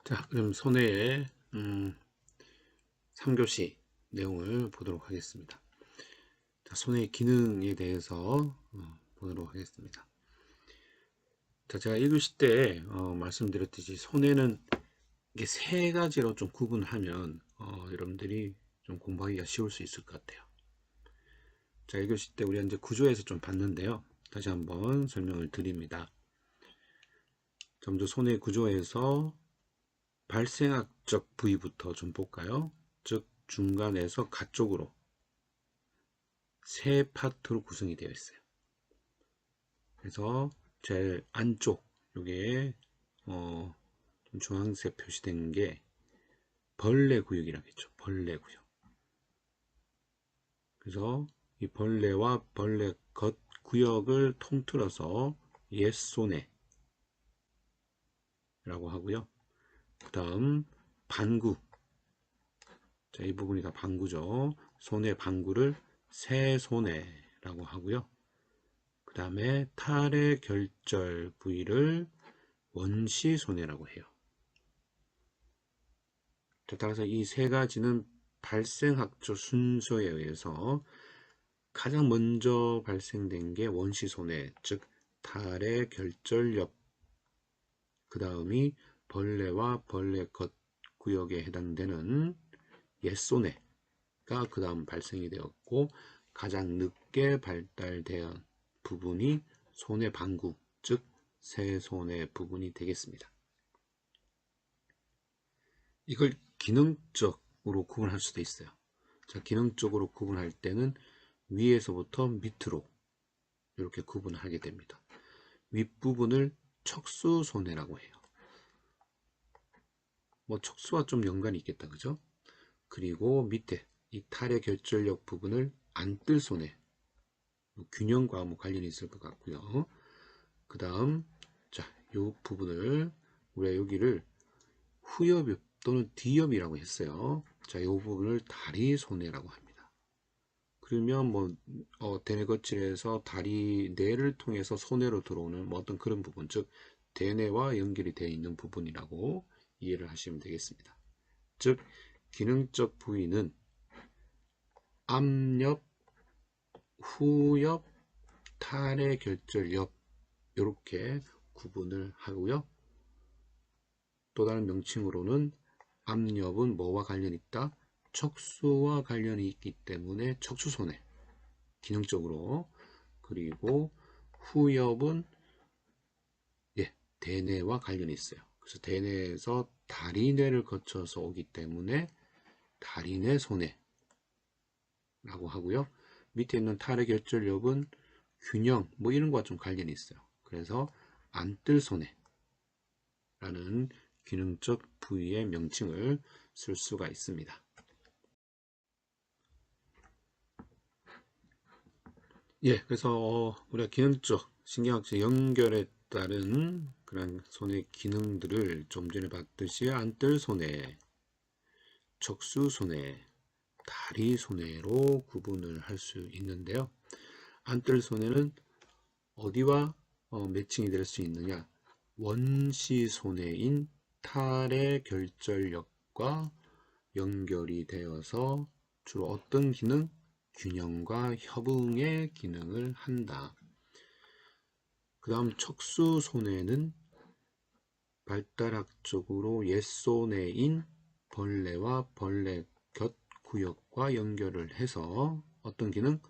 자, 그럼 손해의 3교시 내용을 보도록 하겠습니다. 자, 손해의 기능에 대해서 보도록 하겠습니다. 자, 제가 1교시 때 말씀드렸듯이 손해는 이게 세 가지로 좀 구분하면 여러분들이 좀 공부하기가 쉬울 수 있을 것 같아요. 자, 1교시 때 우리 이제 구조에서 좀 봤는데요. 다시 한번 설명을 드립니다. 먼저 손해 구조에서 발생학적 부위부터 좀 볼까요? 즉 중간에서 가쪽으로 세 파트로 구성이 되어 있어요. 그래서 제일 안쪽 요게 좀 주황색 표시된 게 벌레 구역이라고 했죠. 벌레 구역. 그래서 이 벌레와 벌레 겉 구역을 통틀어서 옛손해라고 하고요. 그 다음 반구. 자, 이 부분이 다 반구죠. 손해 반구를 새손해라고 하고요. 그 다음에 탈의 결절 부위를 원시손해라고 해요. 따라서 이 세 가지는 발생학적 순서에 의해서 가장 먼저 발생된 게 원시손해, 즉 탈의 결절엽, 그 다음이 벌레와 벌레 겉 구역에 해당되는 옛손해가 그 다음 발생이 되었고, 가장 늦게 발달된 부분이 손해 반구, 즉 새손해 부분이 되겠습니다. 이걸 기능적으로 구분할 수도 있어요. 자, 기능적으로 구분할 때는 위에서부터 밑으로 이렇게 구분을 하게 됩니다. 윗부분을 척수손해라고 해요. 뭐 척수와 좀 연관이 있겠다, 그죠? 그리고 밑에 이 탈의 결절력 부분을 안뜰손해, 균형과 뭐 관련이 있을 것 같고요. 그 다음 자, 이 부분을 우리가 여기를 후엽 또는 뒤엽이라고 했어요. 자, 이 부분을 다리손해라고 합니다. 그러면 뭐 대뇌 거칠에서 다리 뇌를 통해서 손해로 들어오는 뭐 어떤 그런 부분, 즉 대뇌와 연결이 되어 있는 부분이라고 이해를 하시면 되겠습니다. 즉 기능적 부위는 앞옆, 후옆, 탈의 결절옆 이렇게 구분을 하고요. 또 다른 명칭으로는 앞옆은 뭐와 관련이 있다? 척수와 관련이 있기 때문에 척수손해, 기능적으로. 그리고 후엽은 대뇌와 관련이 있어요. 그래서 대뇌에서 다리뇌를 거쳐서 오기 때문에 다리뇌 손해라고 하고요. 밑에 있는 탈의 결절엽은 균형 뭐 이런 거와 좀 관련이 있어요. 그래서 안뜰 손해라는 기능적 부위의 명칭을 쓸 수가 있습니다. 그래서 우리가 기능적, 신경학적 연결에 따른 그런 손의 기능들을 좀 전에 봤듯이 안뜰 손해, 척수 손해, 다리 손해로 구분을 할 수 있는데요. 안뜰 손해는 어디와 매칭이 될 수 있느냐? 원시 손해인 탈의 결절력과 연결이 되어서 주로 어떤 기능? 균형과 협응의 기능을 한다. 그 다음 척수 손해는 발달학적으로 옛손해인 벌레와 벌레 곁 구역과 연결을 해서 어떤 기능?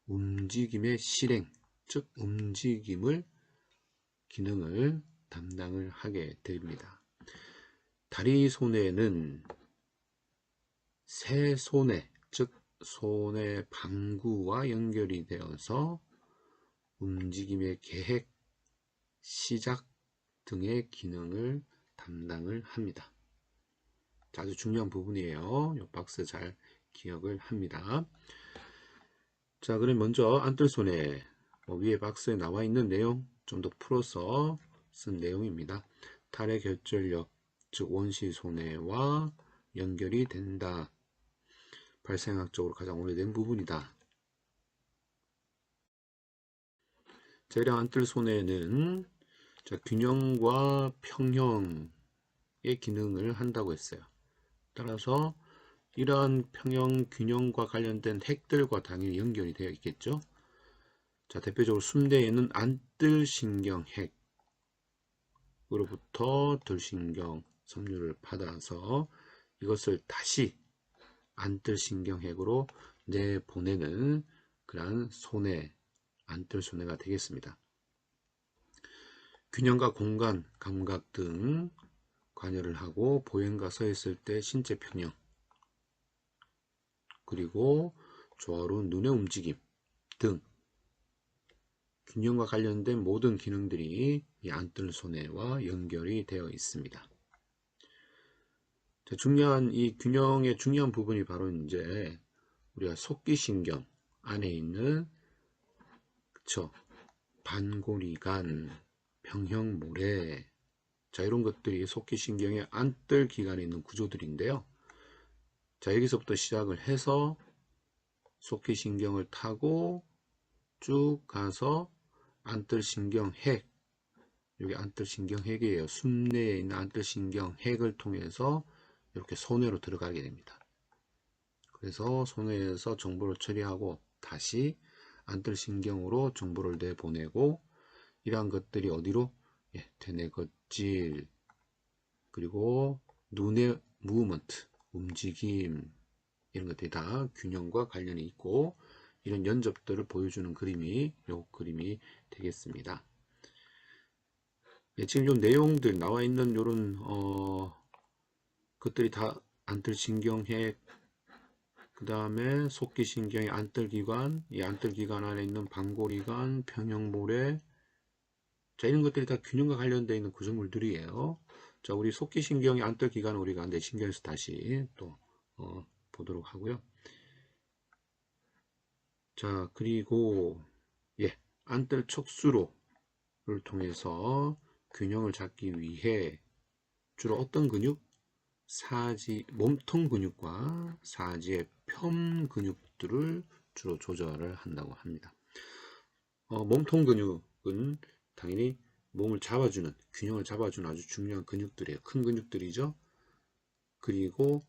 움직임의 실행, 즉 움직임을 기능을 담당을 하게 됩니다. 다리 손해는 새 손해, 즉 손의 방구와 연결이 되어서 움직임의 계획, 시작 등의 기능을 담당을 합니다. 아주 중요한 부분이에요. 이 박스 잘 기억을 합니다. 자, 그럼 먼저 안뜰손해, 위에 박스에 나와 있는 내용 좀 더 풀어서 쓴 내용입니다. 탈의 결절력, 즉 원시손해와 연결이 된다. 발생학적으로 가장 오래된 부분이다. 재량 안뜰손해는 균형과 평형, 기능을 한다고 했어요. 따라서 이러한 평형 균형과 관련된 핵들과 당연히 연결이 되어 있겠죠. 자, 대표적으로 순대에는 안뜰신경 핵으로부터 들신경 섬유를 받아서 이것을 다시 안뜰신경 핵으로 내보내는 그러한 손해, 안뜰손해가 되겠습니다. 균형과 공간, 감각 등 관여를 하고 보행과 서 있을 때 신체 평형, 그리고 조화로운 눈의 움직임 등 균형과 관련된 모든 기능들이 이 안뜰손해와 연결이 되어 있습니다. 자, 이 균형의 중요한 부분이 바로 이제 우리가 속기신경 안에 있는 그쵸, 반골이간, 병형모래, 자, 이런 것들이 속기신경의 안뜰기관에 있는 구조들인데요. 자, 여기서부터 시작을 해서 속기신경을 타고 쭉 가서 안뜰신경핵, 여기 안뜰신경핵이에요. 순내에 있는 안뜰신경핵을 통해서 이렇게 손해로 들어가게 됩니다. 그래서 손해에서 정보를 처리하고 다시 안뜰신경으로 정보를 내보내고, 이러한 것들이 어디로? 대뇌겉질, 그리고 눈의 무브먼트, 움직임, 이런 것들이 다 균형과 관련이 있고, 이런 연접들을 보여주는 그림이 요 그림이 되겠습니다. 지금 요 내용들 나와 있는 요런 것들이 다 안뜰신경핵, 그 다음에 속기신경의 안뜰기관, 이 안뜰기관 안에 있는 반골이관, 평형모래, 자, 이런 것들이 다 균형과 관련되어 있는 구조물들이에요. 자, 우리 속기신경의 안뜰기관은 우리가 뇌신경에서 다시 또 보도록 하고요. 자, 그리고 안뜰척수로를 통해서 균형을 잡기 위해 주로 어떤 근육? 몸통 근육과 사지의 편 근육들을 주로 조절을 한다고 합니다. 몸통 근육은 당연히 몸을 잡아주는, 균형을 잡아주는 아주 중요한 근육들이에요. 큰 근육들이죠. 그리고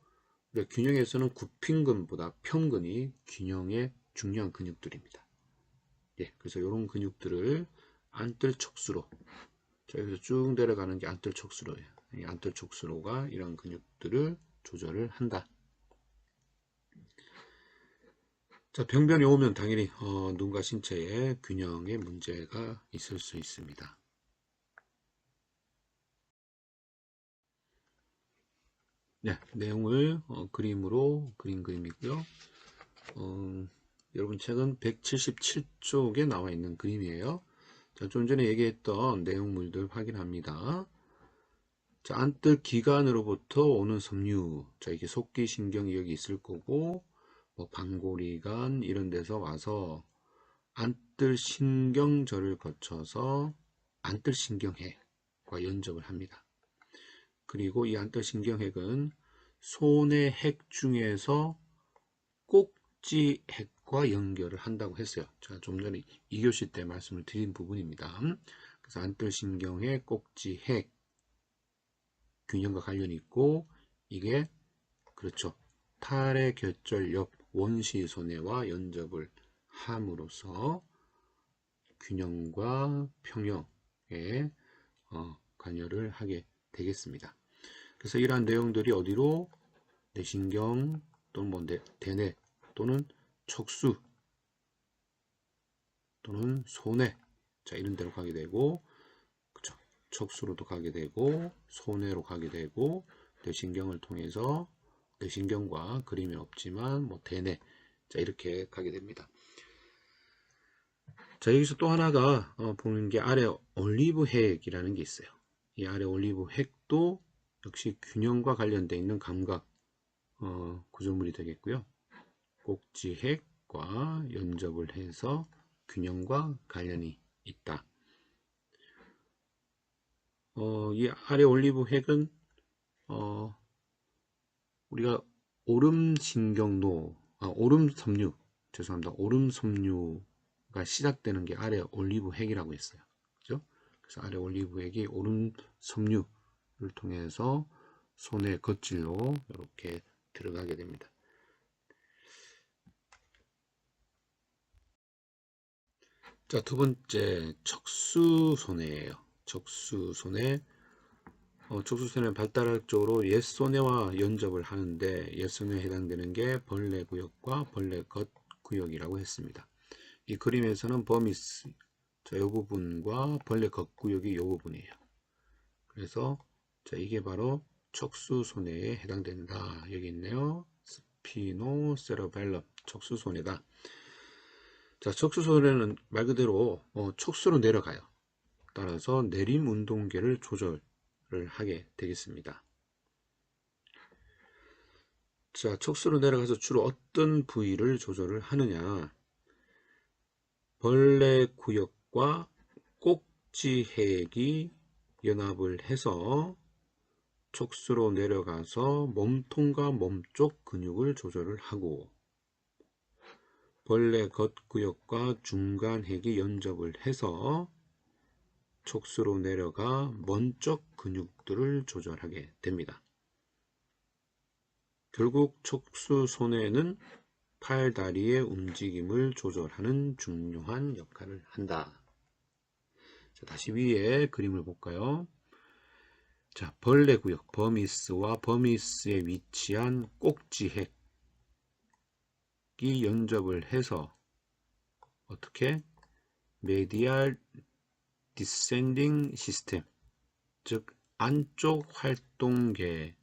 균형에서는 굽힌근보다 편근이 균형의 중요한 근육들입니다. 그래서 이런 근육들을 안뜰척수로, 자, 여기서 쭉 내려가는 게 안뜰척수로예요. 이 안뜰척수로가 이런 근육들을 조절을 한다. 자, 병변이 오면 당연히 눈과 신체의 균형에 문제가 있을 수 있습니다. 내용을 그림으로 그린 그림이고요. 여러분 책은 177쪽에 나와 있는 그림이에요. 자, 좀 전에 얘기했던 내용물들 확인합니다. 자, 안뜰기관으로부터 오는 섬유, 자, 이게 속기신경이 여기 있을 거고, 뭐 반골이관 이런 데서 와서 안뜰신경절을 거쳐서 안뜰신경핵과 연접을 합니다. 그리고 이 안뜰신경핵은 손의 핵 중에서 꼭지핵과 연결을 한다고 했어요. 제가 좀 전에 2교시 때 말씀을 드린 부분입니다. 그래서 안뜰신경핵, 꼭지핵, 균형과 관련이 있고, 이게 그렇죠, 탈의결절엽 원시손해와 연접을 함으로써 균형과 평형에 관여를 하게 되겠습니다. 그래서 이러한 내용들이 어디로? 뇌신경 또는 뭐 대뇌 또는 척수 또는 손해, 자, 이런 데로 가게 되고, 그쵸, 척수로도 가게 되고 손해로 가게 되고, 뇌신경을 통해서 뇌신경과 그림이 없지만 뭐 대뇌, 자, 이렇게 가게 됩니다. 자, 여기서 또 하나가 보는 게 아래 올리브 핵이라는 게 있어요. 이 아래 올리브 핵도 역시 균형과 관련되어 있는 감각 구조물이 되겠고요. 꼭지핵과 연접을 해서 균형과 관련이 있다. 이 아래 올리브 핵은 우리가 오름섬유, 죄송합니다. 오름섬유가 시작되는 게 아래 올리브 핵이라고 했어요. 그죠? 그래서 아래 올리브 핵이 오름섬유를 통해서 손의 겉질로 이렇게 들어가게 됩니다. 자, 두 번째 척수손해예요. 척수손해. 척수손해는 발달학적으로 옛손해와 연접을 하는데 옛손해에 해당되는 게 벌레구역과 벌레겉구역이라고 했습니다. 이 그림에서는 버미스 이 부분과 벌레 겉구역이 이 부분이에요. 그래서 자, 이게 바로 척수손해에 해당된다. 여기 있네요. 스피노세러벨럼 척수손해다. 자, 척수손해는 말 그대로 척수로 내려가요. 따라서 내림 운동계를 조절을 하게 되겠습니다. 자, 척수로 내려가서 주로 어떤 부위를 조절을 하느냐? 벌레 구역과 꼭지핵이 연합을 해서 척수로 내려가서 몸통과 몸쪽 근육을 조절을 하고, 벌레 겉구역과 중간핵이 연접을 해서 척수로 내려가 먼쪽 근육들을 조절하게 됩니다. 결국 척수손해는 팔, 다리의 움직임을 조절하는 중요한 역할을 한다. 자, 다시 위에 그림을 볼까요? 자, 벌레 구역, 버미스와 버미스에 위치한 꼭지핵이 연접을 해서 어떻게? 메디알 디센딩 시스템, 즉 안쪽 활동계를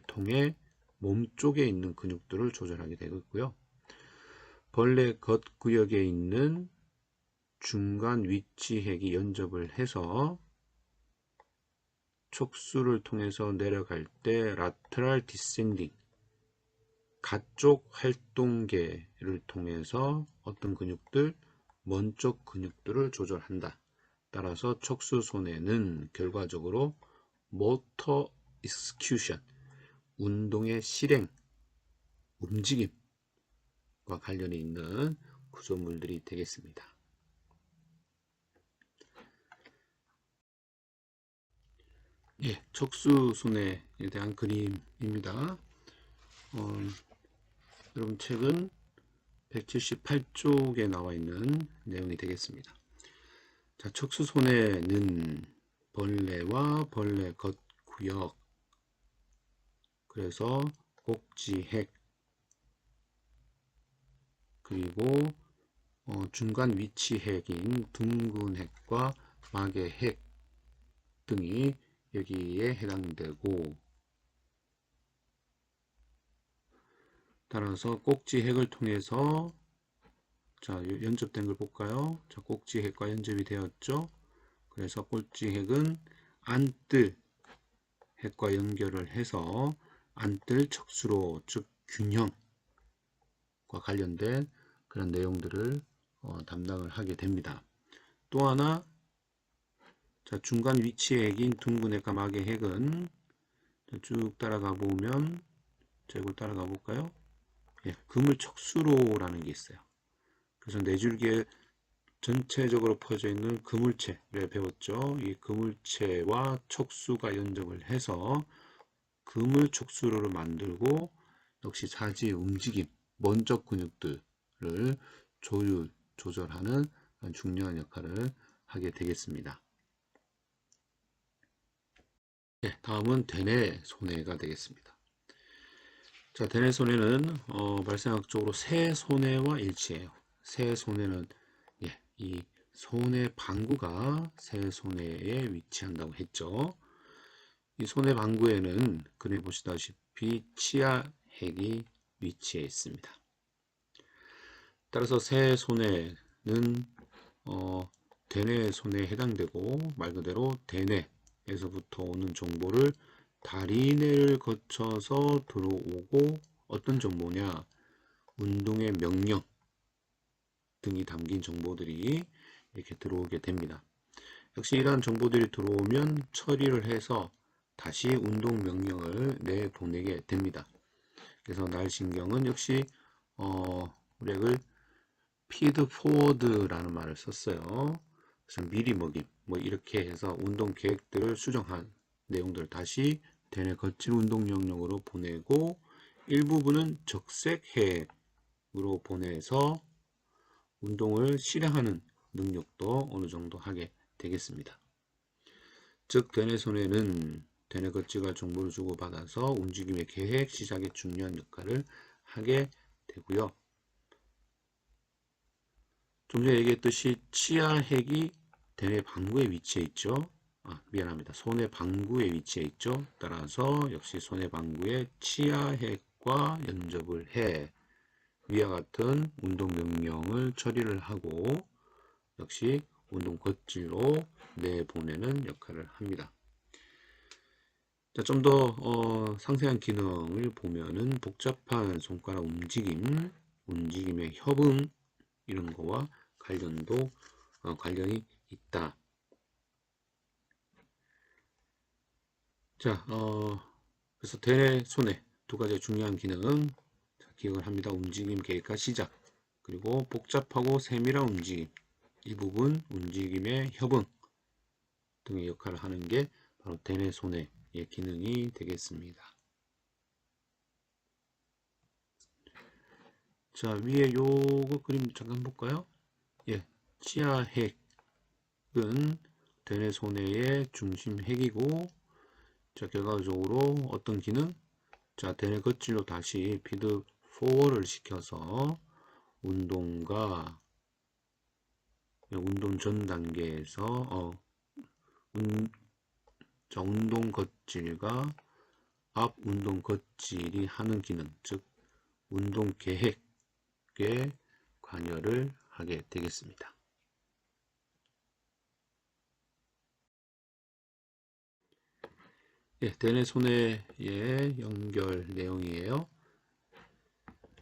통해 몸쪽에 있는 근육들을 조절하게 되겠고요. 벌레 겉구역에 있는 중간 위치핵이 연접을 해서 척수를 통해서 내려갈 때 라테랄 디센딩, 가쪽 활동계를 통해서 어떤 근육들, 먼쪽 근육들을 조절한다. 따라서 척수손해는 결과적으로 모터 익스큐션, 운동의 실행, 움직임과 관련이 있는 구조물들이 되겠습니다. 예, 척수손해에 대한 그림입니다. 여러분 책은 178쪽에 나와 있는 내용이 되겠습니다. 자, 척수손해는 벌레와 벌레 겉구역, 그래서 꼭지핵, 그리고 중간 위치핵인 둥근핵과 마개핵 등이 여기에 해당되고, 따라서 꼭지핵을 통해서 자, 연접된 걸 볼까요? 자, 꼭지핵과 연접이 되었죠. 그래서 꼭지핵은 안뜰 핵과 연결을 해서 안뜰 척수로, 즉 균형과 관련된 그런 내용들을 담당을 하게 됩니다. 또 하나, 자, 중간 위치핵인 둥근핵과 마개핵은 쭉 따라가 보면, 자, 이걸 따라가 볼까요? 예, 그물 척수로라는 게 있어요. 그래서 뇌줄기에 전체적으로 퍼져 있는 그물체를 배웠죠. 이 그물체와 척수가 연접을 해서 그물 척수로를 만들고, 역시 사지의 움직임, 먼적 근육들을 조절하는 중요한 역할을 하게 되겠습니다. 네, 다음은 대뇌손해가 되겠습니다. 자, 대뇌손해는 발생학적으로 새손해와 일치해요. 새손해는 이 손의 방구가 새손해에 위치한다고 했죠. 이 손의 방구에는 그래 보시다시피 치아핵이 위치해 있습니다. 따라서 새손해는 대뇌손해에 해당되고, 말 그대로 대뇌에서부터 오는 정보를 다리뇌를 거쳐서 들어오고, 어떤 정보냐? 운동의 명령 등이 담긴 정보들이 이렇게 들어오게 됩니다. 역시 이러한 정보들이 들어오면 처리를 해서 다시 운동 명령을 내보내게 됩니다. 그래서 날신경은 역시 우리가 피드 포워드라는 말을 썼어요. 그래서 미리 먹임, 뭐 이렇게 해서 운동 계획들을 수정한 내용들을 다시 대뇌 거칠 운동 영역으로 보내고 일부분은 적색핵으로 보내서 운동을 실행하는 능력도 어느 정도 하게 되겠습니다. 즉 대뇌 손해는 대뇌 거치가 정보를 주고받아서 움직임의 계획 시작에 중요한 역할을 하게 되고요. 좀 전에 얘기했듯이 치아핵이 대뇌 방구에 위치해 있죠. 미안합니다. 손의 방구에 위치해 있죠. 따라서 역시 손의 방구에 치아핵과 연접을 해 위와 같은 운동 명령을 처리를 하고 역시 운동 겉질로 내보내는 역할을 합니다. 좀 더 상세한 기능을 보면은 복잡한 손가락 움직임, 움직임의 협응 이런 거와 관련이 있다. 자, 그래서 대뇌 손해 두 가지 중요한 기능은 기억을 합니다. 움직임 계획과 시작, 그리고 복잡하고 세밀한 움직임, 이 부분 움직임의 협응 등의 역할을 하는 게 바로 대뇌 손해의 기능이 되겠습니다. 자, 위에 요거 그림 잠깐 볼까요? 예, 치아핵은 대뇌 손해의 중심 핵이고, 자, 결과적으로 어떤 기능? 자, 대뇌 겉질로 다시 피드 포워를 시켜서 운동 전 단계에서 운동 겉질과 앞 운동 겉질이 하는 기능, 즉 운동 계획에 관여를 하게 되겠습니다. 예, 대뇌 손해의 연결 내용이에요.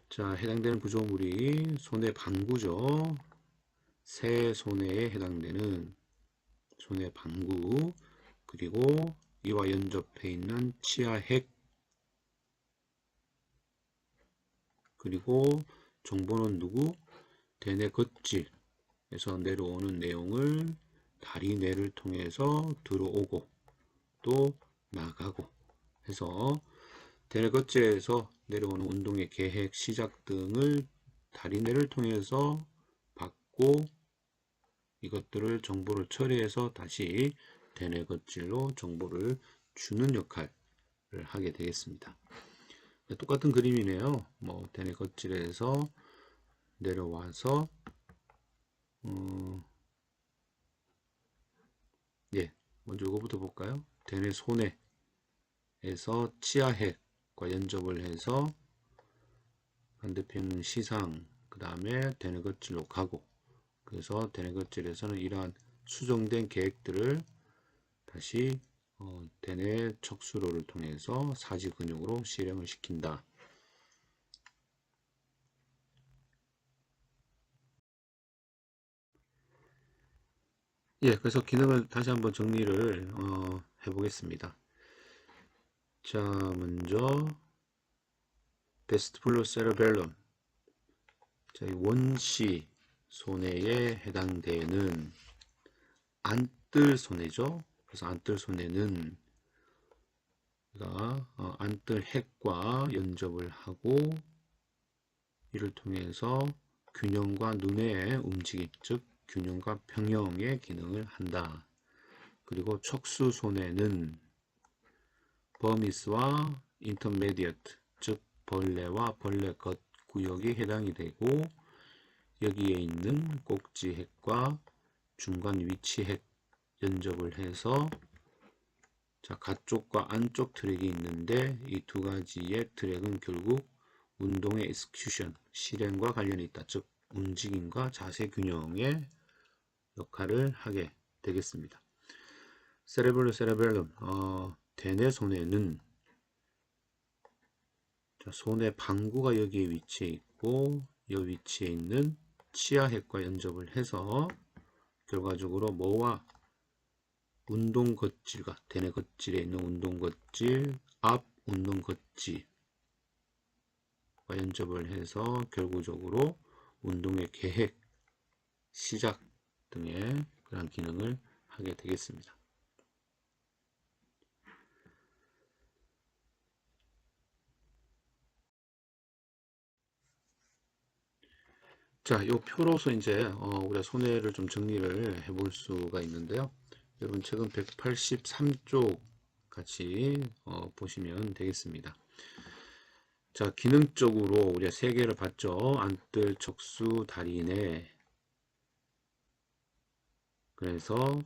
자, 해당되는 구조물이 손의 방구죠. 새 손해에 해당되는 손의 방구, 그리고 이와 연접해 있는 치아핵, 그리고 정보는 누구? 대뇌 겉질에서 내려오는 내용을 다리뇌를 통해서 들어오고 또 나가고 해서 대뇌 겉질에서 내려오는 운동의 계획, 시작 등을 다리뇌를 통해서 받고 이것들을 정보를 처리해서 다시 대뇌 겉질로 정보를 주는 역할을 하게 되겠습니다. 똑같은 그림이네요. 대뇌 겉질에서 내려와서 먼저 이거부터 볼까요? 대뇌 손해에서 치아핵과 연접을 해서 반대편 시상, 그 다음에 대뇌 겉질로 가고, 그래서 대뇌 겉질에서는 이러한 수정된 계획들을 다시 대뇌 척수로를 통해서 사지 근육으로 실행을 시킨다. 예, 그래서 기능을 다시 한번 정리를 해보겠습니다. 자, 먼저 베스티불로 세레벨럼, 자, 이 원시 손해에 해당되는 안뜰 손해죠. 그래서 안뜰 손해는 안뜰 핵과 연접을 하고 이를 통해서 균형과 눈의 움직임, 즉 균형과 평형의 기능을 한다. 그리고 척수 손해는 버미스와 인터메디어트, 즉 벌레와 벌레 겉 구역이 해당이 되고 여기에 있는 꼭지 핵과 중간 위치 핵 연접을 해서 자, 가쪽과 안쪽 트랙이 있는데 이 두 가지의 트랙은 결국 운동의 execution, 실행과 관련이 있다. 즉 움직임과 자세 균형의 역할을 하게 되겠습니다. 세레벨럼, 대뇌 손해는 손의 방구가 여기에 위치해 있고 이 위치에 있는 치아핵과 연접을 해서 결과적으로 뭐와 운동 겉질과 대뇌 겉질에 있는 운동 겉질, 앞 운동 겉질과 연접을 해서 결국적으로 운동의 계획, 시작 등의 그런 기능을 하게 되겠습니다. 자, 이 표로서 이제 우리가 손해를 좀 정리를 해볼 수가 있는데요. 여러분 책은 183쪽 같이 보시면 되겠습니다. 자, 기능적으로 우리가 세 개를 봤죠. 안뜰, 척수, 다리내. 그래서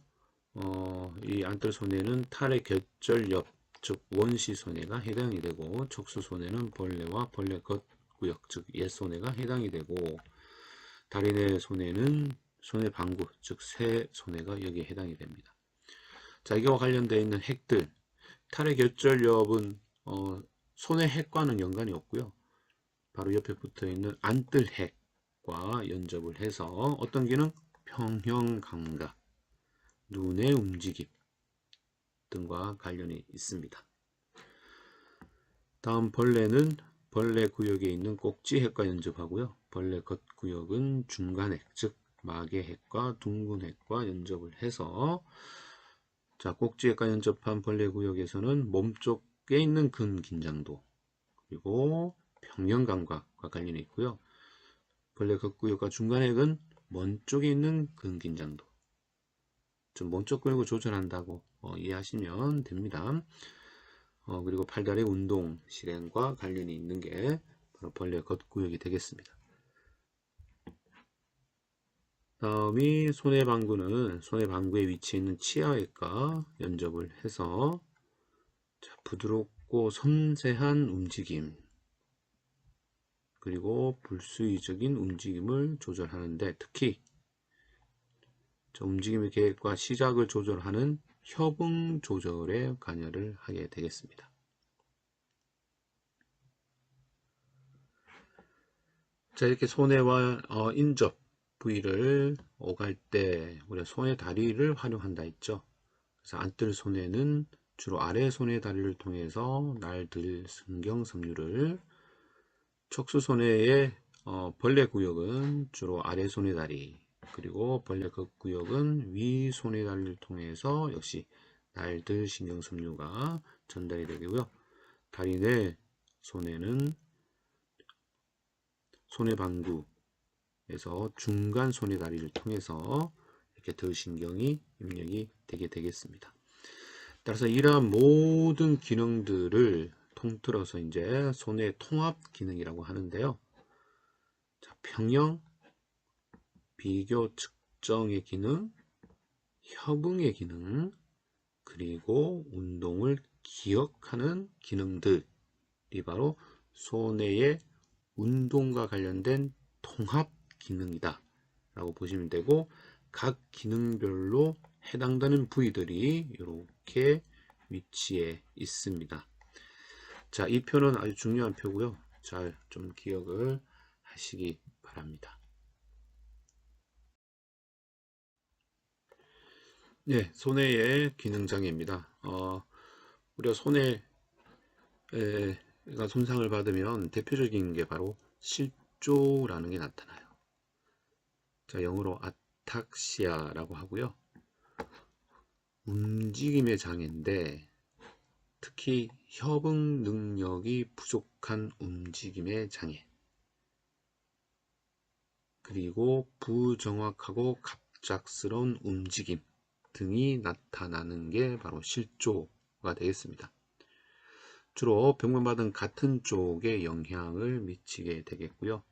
이 안뜰 손해는 탈의 결절엽, 즉 원시 손해가 해당이 되고, 척수 손해는 벌레와 벌레 겉구역, 즉 옛 손해가 해당이 되고, 다리내 손해는 손해 방구, 즉 새 손해가 여기에 해당이 됩니다. 자, 이거와 관련되어 있는 핵들, 탈의 결절엽은 손해 핵과는 연관이 없고요. 바로 옆에 붙어 있는 안뜰 핵과 연접을 해서 어떤 기능? 평형 감각, 눈의 움직임 등과 관련이 있습니다. 다음 벌레는 벌레 구역에 있는 꼭지 핵과 연접하고요. 벌레 겉구역은 중간 핵, 즉 마개 핵과 둥근 핵과 연접을 해서 자, 꼭지 핵과 연접한 벌레 구역에서는 몸쪽에 있는 근긴장도 그리고 평형 감각과 관련이 있고요. 벌레 겉구역과 중간 핵은 먼 쪽에 있는 근긴장도 좀 먼쪽 근육을 조절한다고 이해하시면 됩니다. 그리고 팔다리 운동 실행과 관련이 있는 게 바로 벌레 겉구역이 되겠습니다. 다음이 손해방구는 손해방구에 위치해 있는 치아액과 연접을 해서 자, 부드럽고 섬세한 움직임 그리고 불수의적인 움직임을 조절하는데 특히 움직임의 계획과 시작을 조절하는 협응 조절에 관여를 하게 되겠습니다. 자, 이렇게 손해와 인접 부위를 오갈 때 우리가 손의 다리를 활용한다 했죠. 그래서 안뜰 손해는 주로 아래 손의 다리를 통해서 날들 승경 섬유를, 척수 손해의 벌레 구역은 주로 아래 손의 다리, 그리고 벌레 겉구역은 위 손의 다리를 통해서 역시 날들 신경 섬유가 전달이 되고요. 다리 내 손해는 손해방구에서 중간 손의 다리를 통해서 이렇게 들신경이 입력이 되게 되겠습니다. 따라서 이러한 모든 기능들을 통틀어서 이제 손해 통합 기능이라고 하는데요. 자, 평형, 비교 측정의 기능, 협응의 기능, 그리고 운동을 기억하는 기능들이 바로 손해의 운동과 관련된 통합 기능이다 라고 보시면 되고, 각 기능별로 해당되는 부위들이 이렇게 위치해 있습니다. 자, 이 표는 아주 중요한 표고요. 잘 좀 기억을 하시기 바랍니다. 네, 손해의 기능장애입니다. 우리가 손해가 손상을 받으면 대표적인 게 바로 실조라는 게 나타나요. 자, 영어로 아탁시아라고 하고요. 움직임의 장애인데 특히 협응 능력이 부족한 움직임의 장애, 그리고 부정확하고 갑작스러운 움직임 등이 나타나는 게 바로 실조가 되겠습니다. 주로 병변받은 같은 쪽에 영향을 미치게 되겠고요.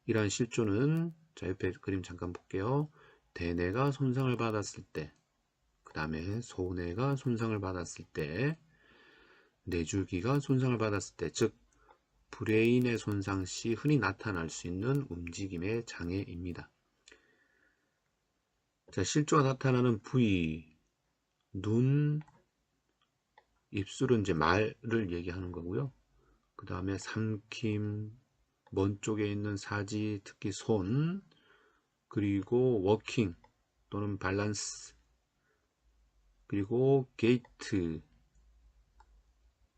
이러한 실조는 자, 옆에 그림 잠깐 볼게요. 대뇌가 손상을 받았을 때, 그 다음에 소뇌가 손상을 받았을 때, 뇌줄기가 손상을 받았을 때, 즉 브레인의 손상 시 흔히 나타날 수 있는 움직임의 장애입니다. 자, 실조가 나타나는 부위, 눈, 입술은 이제 말을 얘기하는 거고요. 그 다음에 삼킴, 먼 쪽에 있는 사지, 특히 손, 그리고 워킹 또는 밸런스, 그리고 게이트,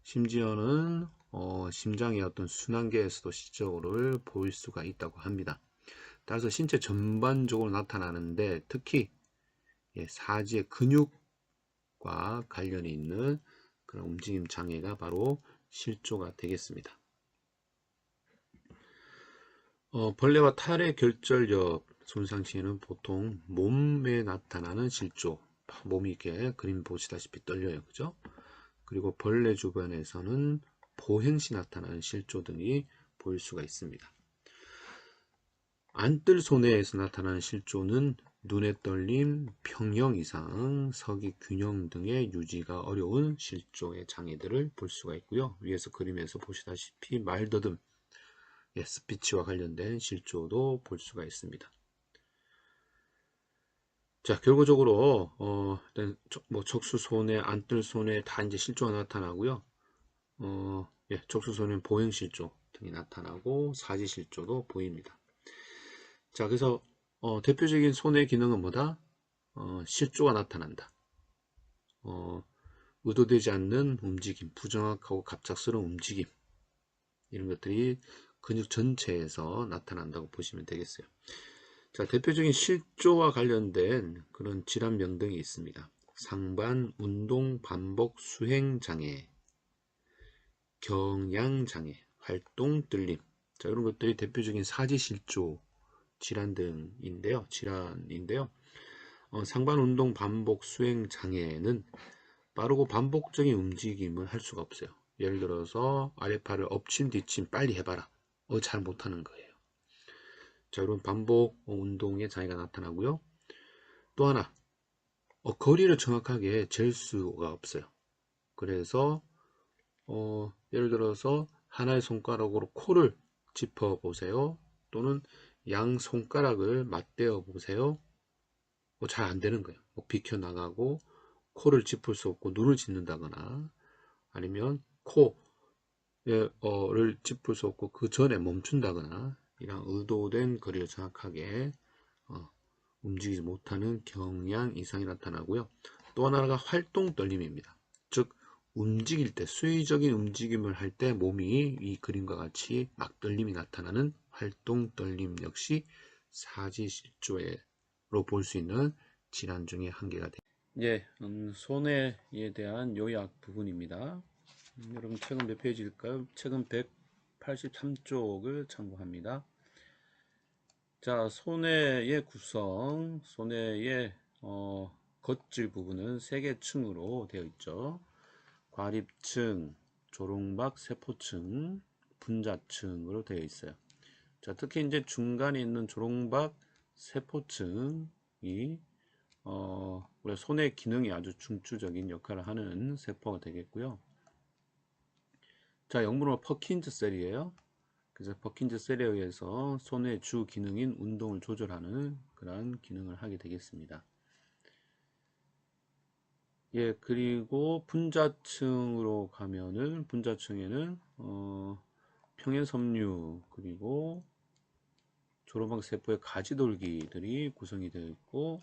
심지어는 심장의 어떤 순환계에서도 시적으로 보일 수가 있다고 합니다. 따라서 신체 전반적으로 나타나는데 특히 사지의 근육과 관련이 있는 그런 움직임 장애가 바로 실조가 되겠습니다. 벌레와 탈의 결절력 손상 시에는 보통 몸에 나타나는 실조, 몸이 이렇게 그림 보시다시피 떨려요. 그죠? 그리고 벌레 주변에서는 보행시 나타나는 실조 등이 보일 수가 있습니다. 안뜰 손해에서 나타나는 실조는 눈의 떨림, 평형 이상, 서기 균형 등의 유지가 어려운 실조의 장애들을 볼 수가 있고요. 위에서 그림에서 보시다시피 말더듬, 스피치와 관련된 실조도 볼 수가 있습니다. 자, 결과적으로 일단 뭐 척수 손해, 안뜰 손해 다 이제 실조가 나타나고요. 척수 손해는 보행 실조 등이 나타나고 사지 실조도 보입니다. 자, 그래서 대표적인 손해 기능은 뭐다? 실조가 나타난다. 의도되지 않는 움직임, 부정확하고 갑작스러운 움직임, 이런 것들이 근육 전체에서 나타난다고 보시면 되겠어요. 자, 대표적인 실조와 관련된 그런 질환명 등이 있습니다. 상반, 운동, 반복, 수행 장애, 경양 장애, 활동 뜰림. 자, 이런 것들이 대표적인 사지실조 질환인데요. 상반, 운동, 반복, 수행 장애는 빠르고 반복적인 움직임을 할 수가 없어요. 예를 들어서 아랫팔을 엎친 뒤침 빨리 해봐라. 잘 못하는 거예요. 자, 이런 반복 운동에 장애가 나타나고요. 또 하나, 거리를 정확하게 잴 수가 없어요. 그래서 예를 들어서 하나의 손가락으로 코를 짚어 보세요. 또는 양 손가락을 맞대어 보세요. 잘 안 되는 거예요. 비켜 나가고 코를 짚을 수 없고 눈을 짚는다거나 아니면 코를 짚을 수 없고 그 전에 멈춘다거나 이런 의도된 거리를 정확하게 움직이지 못하는 경양 이상이 나타나고요. 또 하나가 활동 떨림입니다. 즉 움직일 때 수의적인 움직임을 할 때 몸이 이 그림과 같이 막 떨림이 나타나는 활동 떨림 역시 사지실조로 볼 수 있는 질환 중에 한 개가 됩니다. 예, 손해에 대한 요약 부분입니다. 여러분 책은 몇 페이지일까요? 책은 183쪽을 참고합니다. 자, 손해의 구성, 손해의 겉질 부분은 3개 층으로 되어 있죠. 과립층, 조롱박 세포층, 분자층으로 되어 있어요. 자, 특히 이제 중간에 있는 조롱박 세포층이 우리 손의 기능이 아주 중추적인 역할을 하는 세포가 되겠고요. 자, 영문으로 퍼킨즈 셀이에요. 그래서 퍼킨즈 셀에 의해서 손의 주 기능인 운동을 조절하는 그런 기능을 하게 되겠습니다. 예, 그리고 분자층으로 가면은 분자층에는 평행섬유 그리고 조로막 세포의 가지돌기들이 구성이 되어 있고,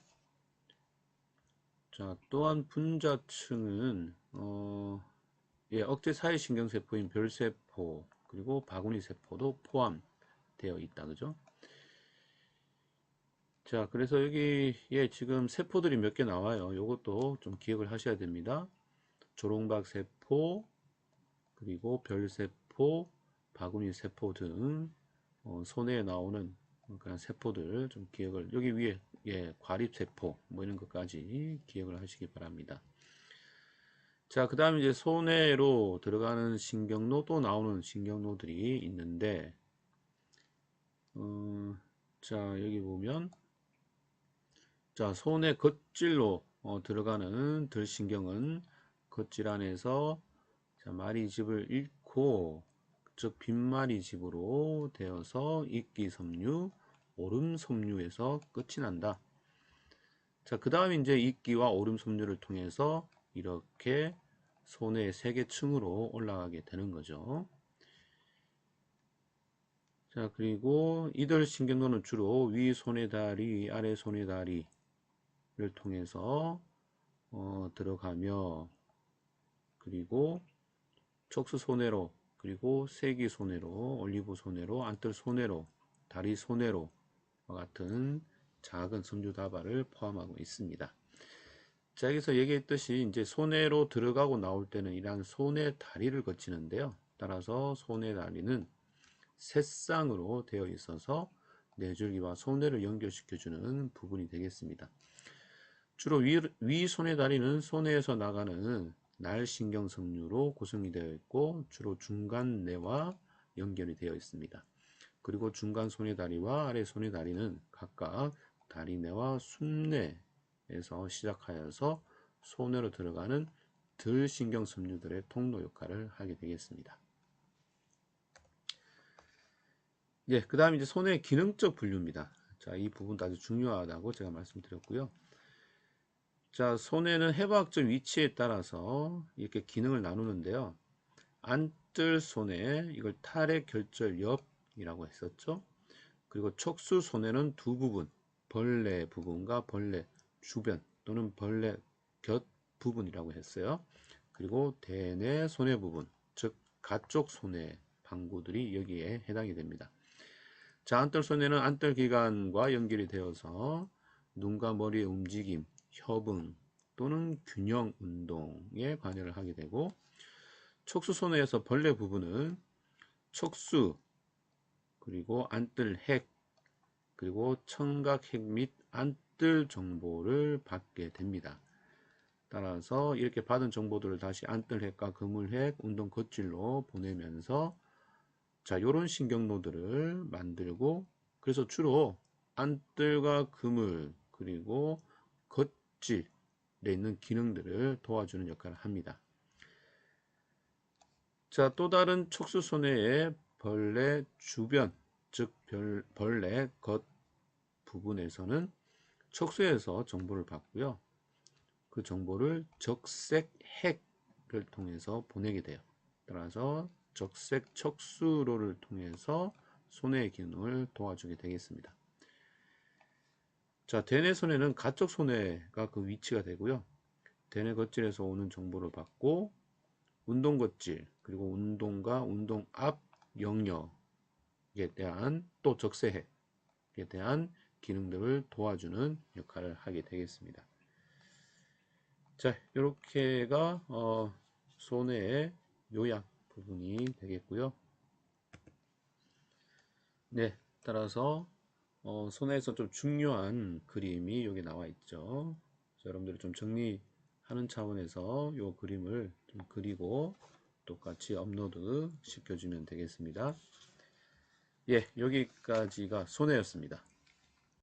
자, 또한 분자층은 억제 사이신경세포인 별세포 그리고 바구니 세포도 포함되어 있다, 그죠? 자, 그래서 여기에 지금 세포들이 몇 개 나와요. 이것도 좀 기억을 하셔야 됩니다. 조롱박 세포, 그리고 별세포, 바구니 세포 등 손해에 나오는 그런 세포들 좀 기억을, 여기 위에 과립세포 뭐 이런 것까지 기억을 하시기 바랍니다. 자, 그 다음에 이제 손해로 들어가는 신경로, 또 나오는 신경로들이 있는데 자, 여기 보면 자, 손의 겉질로 들어가는 들신경은 겉질 안에서 자, 마리집을 잃고 즉 빈마리집으로 되어서 이끼섬유, 오름섬유에서 끝이 난다. 자, 그 다음 이제 이끼와 오름섬유를 통해서 이렇게 손의 3개 층으로 올라가게 되는 거죠. 자, 그리고 이들 신경로는 주로 위 손의 다리, 아래 손의 다리 를 통해서 들어가며, 그리고 척수 손해로, 그리고 세기 손해로, 올리브 손해로, 안뜰 손해로, 다리 손해로 같은 작은 섬유 다발을 포함하고 있습니다. 자, 여기서 얘기했듯이 이제 손해로 들어가고 나올 때는 이러한 손의 다리를 거치는데요. 따라서 손의 다리는 새쌍으로 되어 있어서 뇌줄기와 손해를 연결시켜주는 부분이 되겠습니다. 주로 위 손의 다리는 손해에서 나가는 날신경섬유로 구성이 되어 있고 주로 중간 뇌와 연결이 되어 있습니다. 그리고 중간 손의 다리와 아래 손의 다리는 각각 다리뇌와 숨뇌에서 시작하여서 손해로 들어가는 들신경섬유들의 통로 역할을 하게 되겠습니다. 예, 그 다음 이제 손의 기능적 분류입니다. 자, 이 부분도 아주 중요하다고 제가 말씀드렸고요. 자, 손해는 해부학적 위치에 따라서 이렇게 기능을 나누는데요. 안뜰 손해, 이걸 탈의 결절엽이라고 했었죠. 그리고 척수 손해는 두 부분, 벌레 부분과 벌레 주변 또는 벌레 곁 부분이라고 했어요. 그리고 대뇌 손해 부분, 즉 가쪽 손해 방구들이 여기에 해당이 됩니다. 자, 안뜰 손해는 안뜰 기관과 연결이 되어서 눈과 머리의 움직임, 협응 또는 균형 운동에 관여를 하게 되고, 척수 손해에서 벌레 부분은 척수 그리고 안뜰 핵 그리고 청각 핵 및 안뜰 정보를 받게 됩니다. 따라서 이렇게 받은 정보들을 다시 안뜰 핵과 그물 핵, 운동 겉질로 보내면서 자, 요런 신경노들을 만들고, 그래서 주로 안뜰과 그물 그리고 겉질에 있는 기능들을 도와주는 역할을 합니다. 자, 또 다른 척수 손해의 벌레 주변, 즉 벌레 겉 부분에서는 척수에서 정보를 받고요. 그 정보를 적색 핵을 통해서 보내게 돼요. 따라서 적색 척수로를 통해서 손해의 기능을 도와주게 되겠습니다. 자, 대뇌 손해는 가쪽 손해가 그 위치가 되고요. 대뇌 겉질에서 오는 정보를 받고 운동 겉질 그리고 운동과 운동 앞 영역에 대한 또 적색 핵에 대한 기능들을 도와주는 역할을 하게 되겠습니다. 자, 이렇게가 손해의 요약 부분이 되겠고요. 네, 따라서 손해에서 좀 중요한 그림이 여기 나와 있죠. 여러분들이 좀 정리하는 차원에서 이 그림을 좀 그리고 똑같이 업로드 시켜주면 되겠습니다. 예, 여기까지가 손해였습니다.